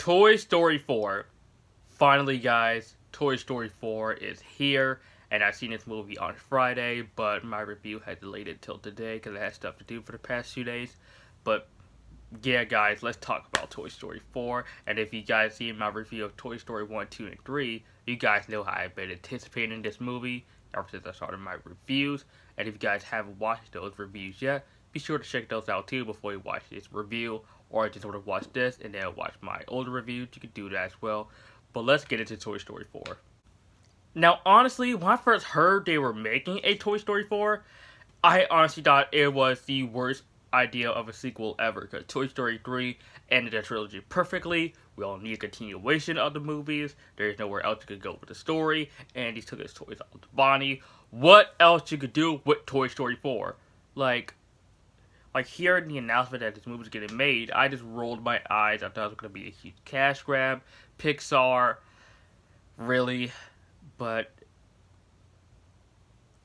Toy Story 4. Finally, guys, Toy Story 4 is here, and I seen this movie on Friday, but my review had delayed it till today because I had stuff to do for the past 2 days. But yeah, guys, let's talk about Toy Story 4. And if you guys see my review of Toy Story 1, 2, and 3, you guys know how I've been anticipating this movie ever since I started my reviews. And if you guys haven't watched those reviews yet, be sure to check those out too before you watch this review. Or just sort of watch this and then watch my older reviews. You can do that as well. But let's get into Toy Story 4. Now, honestly, when I first heard they were making a Toy Story 4, I honestly thought it was the worst idea of a sequel ever, because Toy Story 3 ended the trilogy perfectly. We all need a continuation of the movies. There's nowhere else you could go with the story. Andy took his toys out to Bonnie. What else you could do with Toy Story 4? Like hearing the announcement that this movie was getting made, I just rolled my eyes. I thought it was going to be a huge cash grab. Pixar, really? But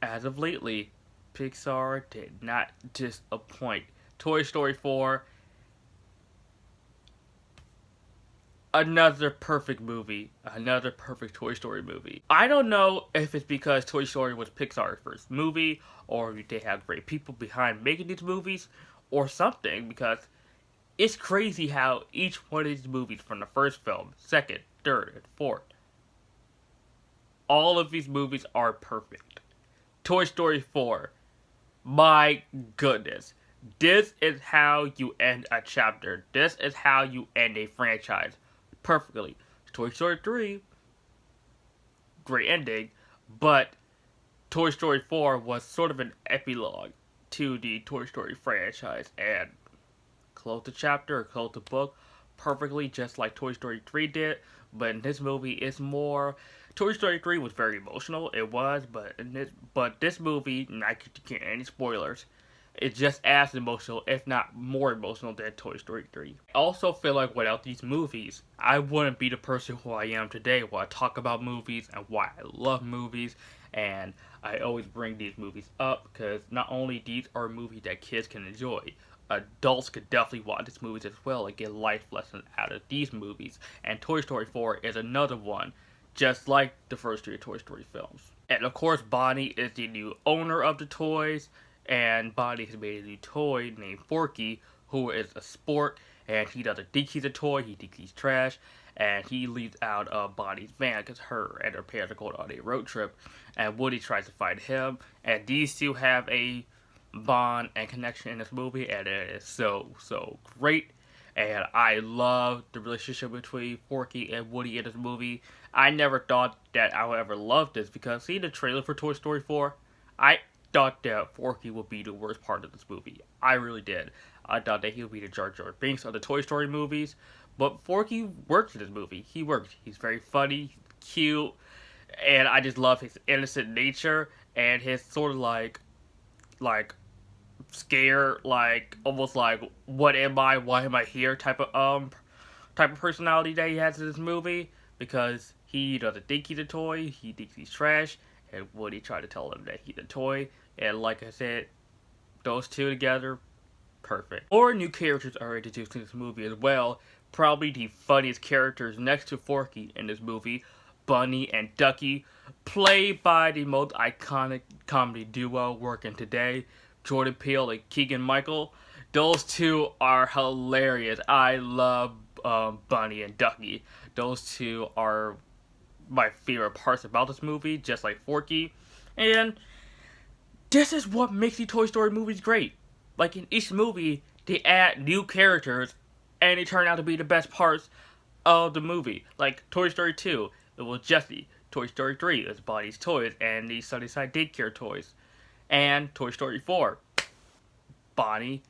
as of lately, Pixar did not disappoint. Toy Story 4, another perfect movie. Another perfect Toy Story movie. I don't know if it's because Toy Story was Pixar's first movie, or if they have great people behind making these movies, or something, because it's crazy how each one of these movies, from the first film, second, third, and fourth, all of these movies are perfect. Toy Story 4, my goodness. This is how you end a chapter. This is how you end a franchise. Perfectly. Toy Story 3, great ending, but Toy Story 4 was sort of an epilogue to the Toy Story franchise and closed the chapter or closed the book perfectly, just like Toy Story 3 did. But in this movie, it's more. Toy Story 3 was very emotional. It was, but this movie, not getting any spoilers, it's just as emotional, if not more emotional, than Toy Story 3. I also feel like without these movies, I wouldn't be the person who I am today, where I talk about movies and why I love movies. And I always bring these movies up because not only these are movies that kids can enjoy, adults could definitely watch these movies as well and get life lessons out of these movies. And Toy Story 4 is another one, just like the first three Toy Story films. And of course, Bonnie is the new owner of the toys, and Bonnie has made a new toy named Forky, who is a sport, and he doesn't think he's a toy, he thinks he's trash, and he leaves out of Bonnie's van because her and her parents are going on a road trip, and Woody tries to find him, and these two have a bond and connection in this movie, and it is so great. And I love the relationship between Forky and Woody in this movie. I never thought that I would ever love this, because seeing the trailer for Toy Story 4, I thought that Forky would be the worst part of this movie. I really did. I thought that he would be the Jar Jar Binks of the Toy Story movies, but Forky works in this movie. He works. He's very funny, cute, and I just love his innocent nature and his sort of like scare, like almost like what am I, why am I here type of personality that he has in this movie, because he doesn't think he's a toy, he thinks he's trash, and Woody tried to tell him that he's a toy, and like I said, those two together, perfect. More new characters are introduced in this movie as well. Probably the funniest characters next to Forky in this movie, Bunny and Ducky, played by the most iconic comedy duo working today, Jordan Peele and Keegan-Michael. Those two are hilarious. I love Bunny and Ducky. Those two are my favorite parts about this movie, just like Forky. And this is what makes the Toy Story movies great. Like, in each movie, they add new characters, and they turn out to be the best parts of the movie. Like Toy Story 2, it was Jessie. Toy Story 3 is Bonnie's toys and the Sunnyside Daycare toys. And Toy Story 4, Bunny,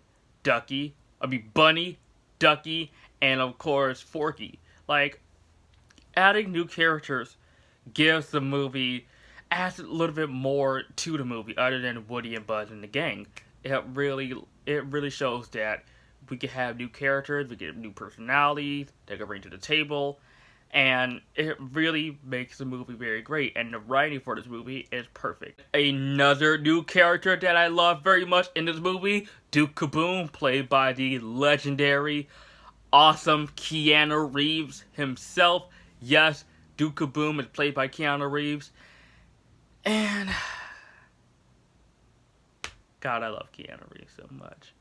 Ducky, and of course Forky. Like, adding new characters gives the movie, adds a little bit more to the movie other than Woody and Buzz and the gang. It really shows that we can have new characters, we get new personalities they can bring to the table, and it really makes the movie very great, and the writing for this movie is perfect. Another new character that I love very much in this movie, Duke Caboom, played by the legendary awesome Keanu Reeves himself. Yes, Duke Kaboom is played by Keanu Reeves. And God, I love Keanu Reeves so much.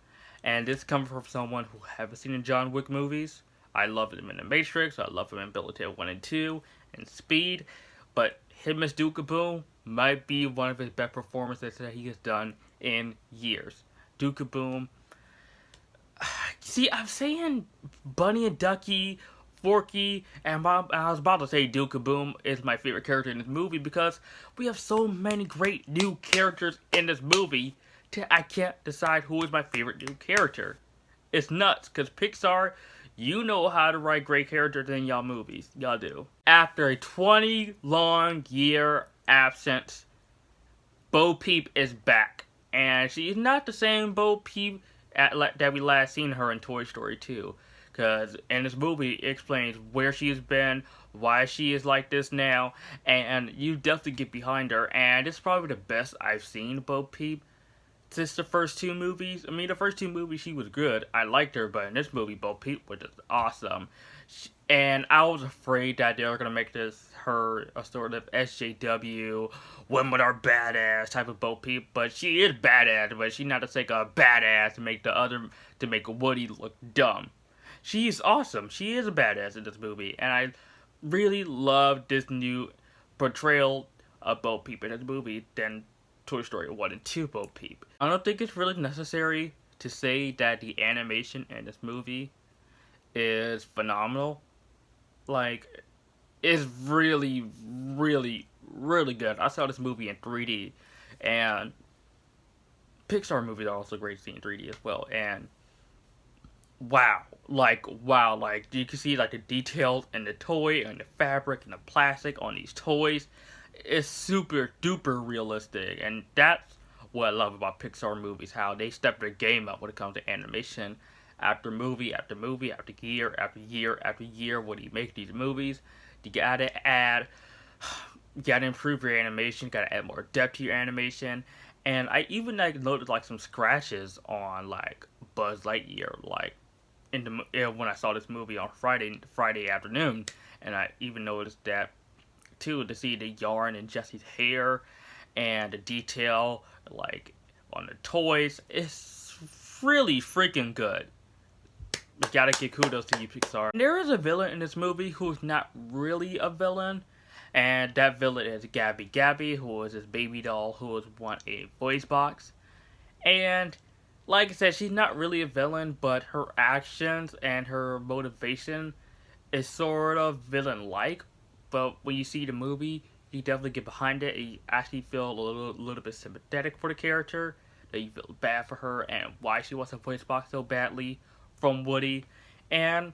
And this comes from someone who haven't seen the John Wick movies. I love him in The Matrix. I love him in Bill and Ted 1 and 2 and Speed. But him as Duke Kaboom might be one of his best performances that he has done in years. Duke Kaboom. See, I'm saying Bunny and Ducky, Forky, and I was about to say Duke Kaboom is my favorite character in this movie because we have so many great new characters in this movie that I can't decide who is my favorite new character. It's nuts, because Pixar, you know how to write great characters in y'all movies. Y'all do. After a 20 long year absence, Bo Peep is back. And she's not the same Bo Peep that we last seen her in Toy Story 2. Because in this movie, it explains where she has been, why she is like this now, and you definitely get behind her. And it's probably the best I've seen Bo Peep since the first two movies. I mean, the first two movies, she was good. I liked her, but in this movie, Bo Peep was just awesome. And I was afraid that they were going to make this her a sort of SJW, women are badass type of Bo Peep, but she is badass, but she's not to take a badass to make Woody look dumb. She's awesome. She is a badass in this movie, and I really love this new portrayal of Bo Peep in this movie than Toy Story 1 and 2 Bo Peep. I don't think it's really necessary to say that the animation in this movie is phenomenal. Like, it's really, really, really good. I saw this movie in 3D, and Pixar movies are also great to see in 3D as well, and wow, like you can see like the details in the toy and the fabric and the plastic on these toys. It's super duper realistic, and that's what I love about Pixar movies, how they step their game up when it comes to animation. After movie after movie after year after year after year, when you make these movies, you gotta improve your animation, gotta add more depth to your animation. And I even noticed like some scratches on like Buzz Lightyear, like when I saw this movie on Friday afternoon, and I even noticed that too, to see the yarn in Jesse's hair and the detail like on the toys. It's really freaking good. You gotta give kudos to you, Pixar. There is a villain in this movie who's not really a villain, and that villain is Gabby Gabby, who is this baby doll who has won a voice box. And like I said, she's not really a villain, but her actions and her motivation is sort of villain-like. But when you see the movie, you definitely get behind it, and you actually feel a little bit sympathetic for the character, that you feel bad for her and why she wants a voice box so badly from Woody. And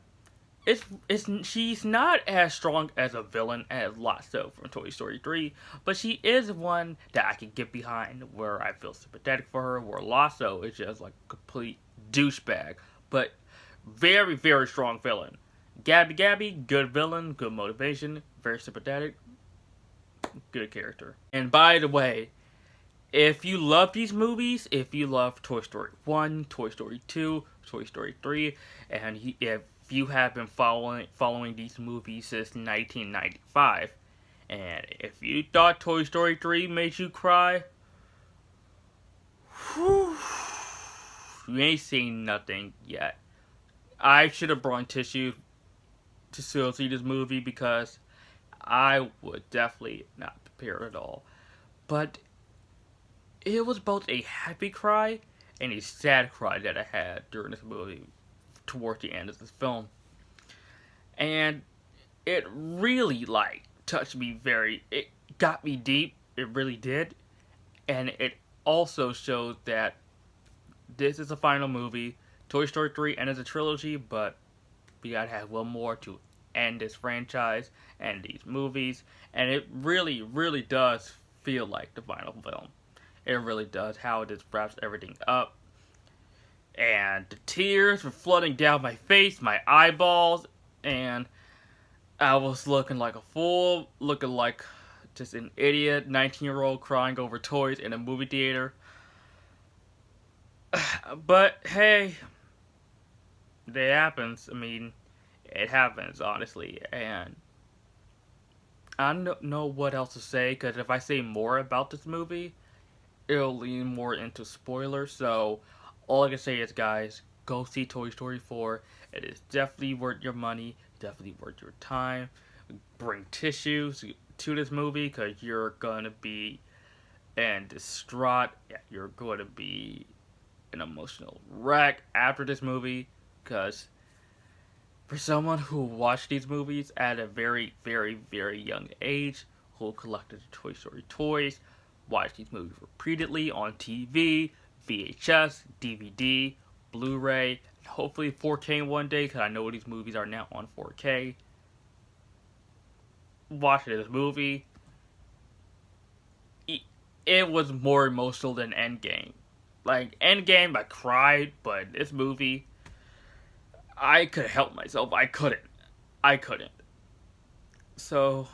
she's not as strong as a villain as Lotso from Toy Story 3, but she is one that I can get behind, where I feel sympathetic for her, where Lotso is just like a complete douchebag, but very, very strong villain. Gabby Gabby, good villain, good motivation, very sympathetic, good character. And by the way, if you love these movies, if you love Toy Story 1, Toy Story 2, Toy Story 3, and if you have been following these movies since 1995, and if you thought Toy Story 3 made you cry, whew, you ain't seen nothing yet. I should have brought tissue to still see this movie, because I would definitely not prepare at all. But it was both a happy cry and a sad cry that I had during this movie towards the end of this film. And it really touched me it got me deep, it really did. And it also showed that this is the final movie. Toy Story 3 ends a trilogy, but we gotta have one more to end this franchise and these movies. And it really, really does feel like the final film. It really does, how it just wraps everything up. And the tears were flooding down my face, my eyeballs, and I was looking like a fool, looking like just an idiot 19-year-old crying over toys in a movie theater. But hey, it happens. I mean, it happens, honestly. And I don't know what else to say, because if I say more about this movie, it'll lean more into spoilers. So, all I can say is, guys, go see Toy Story 4. It is definitely worth your money, definitely worth your time. Bring tissues to this movie, because you're going to be distraught. Yeah, you're going to be an emotional wreck after this movie, because for someone who watched these movies at a very, very, very young age, who collected Toy Story toys, watched these movies repeatedly on TV, VHS, DVD, Blu-ray, and hopefully 4K one day, because I know these movies are now on 4K. Watching this movie, it was more emotional than Endgame. Like, Endgame, I cried, but this movie, I could help myself. I couldn't. I couldn't. So,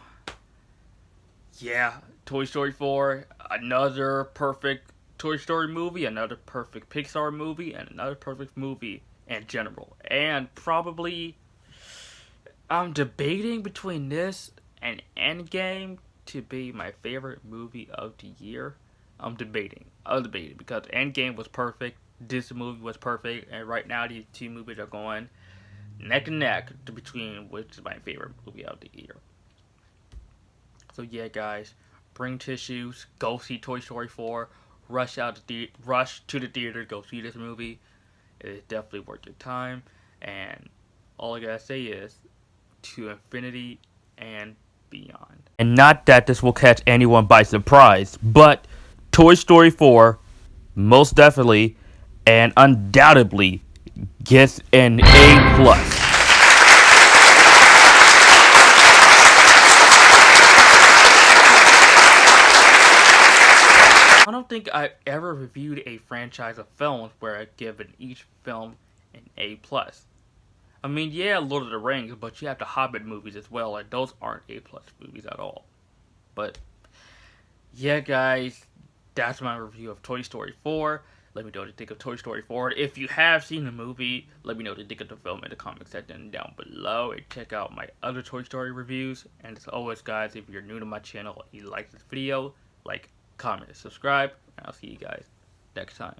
yeah, Toy Story 4, another perfect Toy Story movie, another perfect Pixar movie, and another perfect movie in general. And probably, I'm debating between this and Endgame to be my favorite movie of the year. I'm debating because Endgame was perfect, this movie was perfect, and right now these two movies are going neck and neck between which is my favorite movie of the year. So yeah, guys, bring tissues. Go see Toy Story 4. Rush to the theater. Go see this movie. It is definitely worth your time. And all I gotta say is to infinity and beyond. And not that this will catch anyone by surprise, but Toy Story 4 most definitely and undoubtedly gets an A plus. I don't think I've ever reviewed a franchise of films where I've given each film an A plus. I mean, yeah, Lord of the Rings, but you have the Hobbit movies as well, and those aren't A plus movies at all. But yeah, guys, that's my review of Toy Story 4. Let me know what you think of Toy Story 4. If you have seen the movie, let me know what you think of the film in the comment section down below. And check out my other Toy Story reviews. And as always, guys, if you're new to my channel and you like this video, like, comment, and subscribe. And I'll see you guys next time.